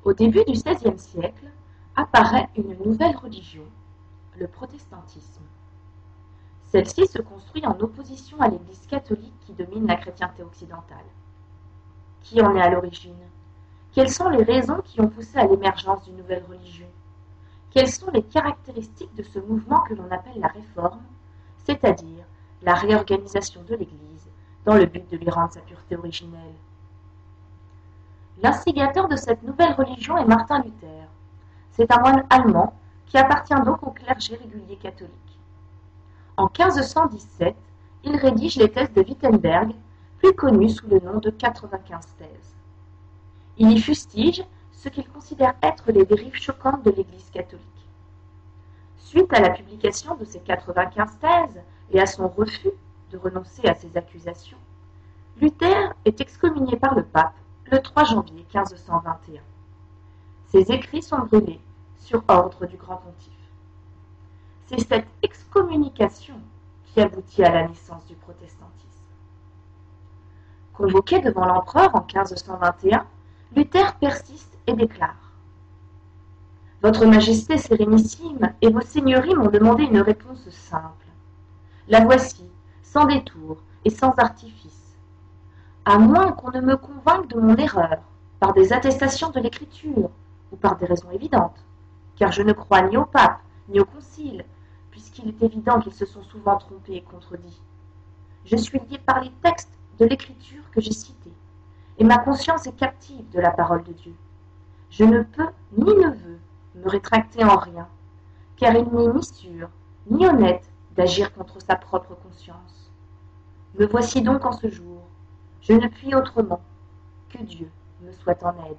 Au début du XVIe siècle, apparaît une nouvelle religion, le protestantisme. Celle-ci se construit en opposition à l'Église catholique qui domine la chrétienté occidentale. Qui en est à l'origine? Quelles sont les raisons qui ont poussé à l'émergence d'une nouvelle religion? Quelles sont les caractéristiques de ce mouvement que l'on appelle la réforme, c'est-à-dire la réorganisation de l'Église dans le but de lui rendre sa pureté originelle? L'instigateur de cette nouvelle religion est Martin Luther. C'est un moine allemand qui appartient donc au clergé régulier catholique. En 1517, il rédige les thèses de Wittenberg, plus connues sous le nom de 95 thèses. Il y fustige ce qu'il considère être les dérives choquantes de l'Église catholique. Suite à la publication de ces 95 thèses et à son refus de renoncer à ces accusations, Luther est excommunié par le pape le 3 janvier 1521. Ses écrits sont brûlés sur ordre du grand pontife. C'est cette excommunication qui aboutit à la naissance du protestantisme. Convoqué devant l'empereur en 1521, Luther persiste et déclare: « Votre Majesté sérénissime et vos seigneuries m'ont demandé une réponse simple. La voici, sans détour et sans artifice. À moins qu'on ne me convainque de mon erreur par des attestations de l'Écriture ou par des raisons évidentes, car je ne crois ni au pape ni au concile, puisqu'il est évident qu'ils se sont souvent trompés et contredits. Je suis lié par les textes de l'Écriture que j'ai cités, et ma conscience est captive de la parole de Dieu. Je ne peux ni ne veux me rétracter en rien, car il n'est ni sûr ni honnête d'agir contre sa propre conscience. Me voici donc en ce jour. Je ne puis autrement que Dieu me soit en aide. »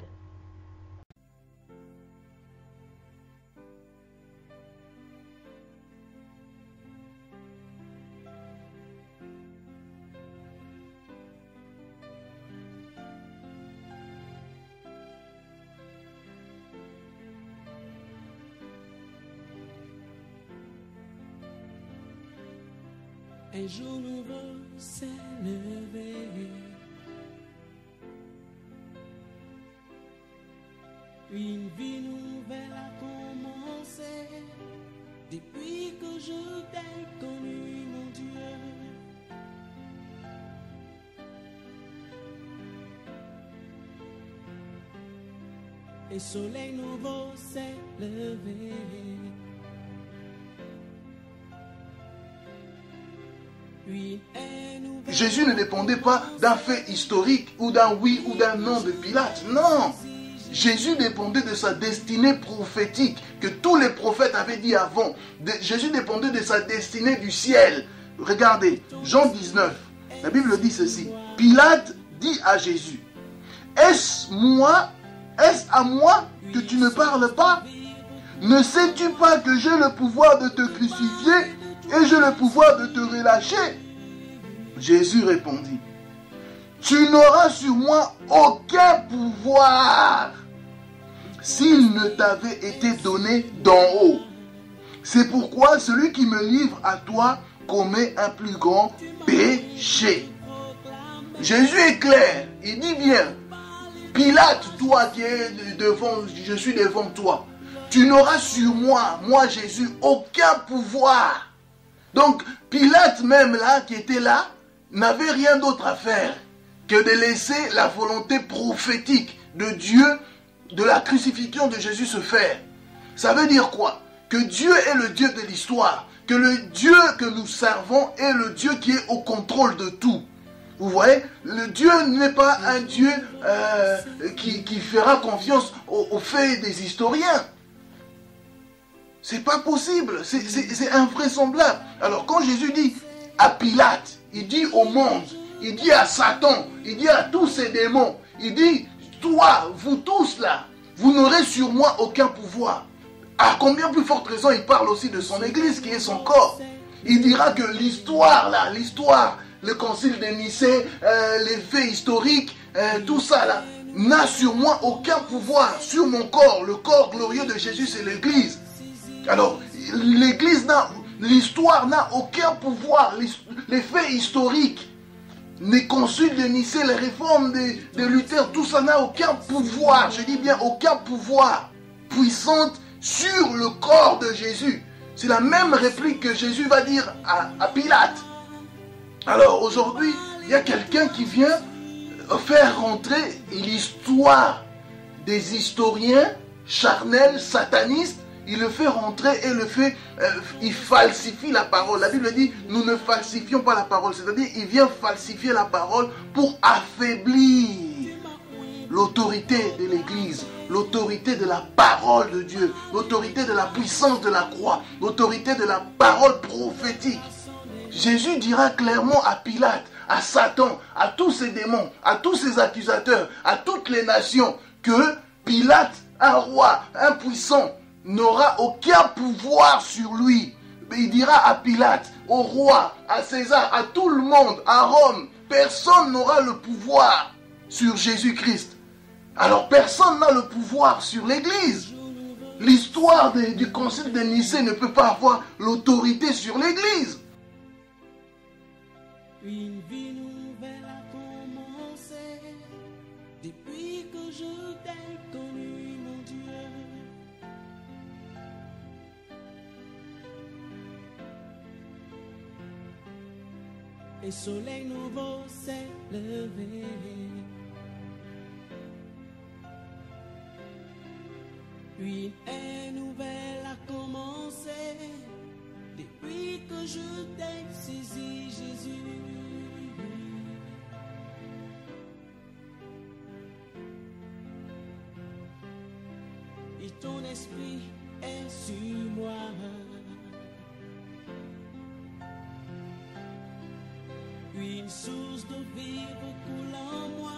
Un jour nouveau s'est levé. Une vie nouvelle a commencé. Depuis que je t'ai connu, mon Dieu. Un soleil nouveau s'est levé. Jésus ne dépendait pas d'un fait historique ou d'un oui ou d'un non de Pilate. Non! Jésus dépendait de sa destinée prophétique que tous les prophètes avaient dit avant. Jésus dépendait de sa destinée du ciel. Regardez, Jean 19, la Bible dit ceci. Pilate dit à Jésus: est-ce à moi que tu ne parles pas? Ne sais-tu pas que j'ai le pouvoir de te crucifier et j'ai le pouvoir de te relâcher? Jésus répondit: tu n'auras sur moi aucun pouvoir s'il ne t'avait été donné d'en haut. C'est pourquoi celui qui me livre à toi commet un plus grand péché. Jésus est clair, il dit bien: Pilate, toi qui es devant, je suis devant toi, tu n'auras sur moi, moi Jésus, aucun pouvoir. Donc Pilate même là, qui était là, n'avait rien d'autre à faire que de laisser la volonté prophétique de Dieu, de la crucifixion de Jésus se faire. Ça veut dire quoi? Que Dieu est le Dieu de l'histoire, que le Dieu que nous servons est le Dieu qui est au contrôle de tout. Vous voyez, le Dieu n'est pas un Dieu qui fera confiance aux faits des historiens. C'est pas possible, c'est invraisemblable. Alors quand Jésus dit à Pilate, il dit au monde, il dit à Satan, il dit à tous ces démons, il dit: toi, vous tous là, vous n'aurez sur moi aucun pouvoir. À combien plus forte raison il parle aussi de son église qui est son corps. Il dira que l'histoire là, l'histoire, le concile de Nicée, les faits historiques, tout ça là, n'a sur moi aucun pouvoir, sur mon corps. Le corps glorieux de Jésus, c'est l'église. Alors, l'église n'a, l'histoire n'a aucun pouvoir, les faits historiques les conciles de Nicée, les réformes de Luther, tout ça n'a aucun pouvoir, je dis bien aucun pouvoir puissant sur le corps de Jésus. C'est la même réplique que Jésus va dire à Pilate. Alors aujourd'hui, il y a quelqu'un qui vient faire rentrer l'histoire des historiens charnels, satanistes. Il le fait rentrer et il falsifie la parole. La Bible dit, nous ne falsifions pas la parole. C'est-à-dire, il vient falsifier la parole pour affaiblir l'autorité de l'Église, l'autorité de la parole de Dieu, l'autorité de la puissance de la croix, l'autorité de la parole prophétique. Jésus dira clairement à Pilate, à Satan, à tous ces démons, à tous ces accusateurs, à toutes les nations, que Pilate, un roi, un puissant, n'aura aucun pouvoir sur lui. Il dira à Pilate, au roi, à César, à tout le monde, à Rome, personne n'aura le pouvoir sur Jésus-Christ. Alors personne n'a le pouvoir sur l'Église. L'histoire du concile de Nicée ne peut pas avoir l'autorité sur l'Église. Une vie nouvelle a commencé depuis que je t'ai connu, mon Dieu. Et soleil nouveau s'est levé. Une ère nouvelle a commencé depuis que je t'ai saisi, Jésus. Et ton esprit est sur moi. Une source de vie recoule en moi.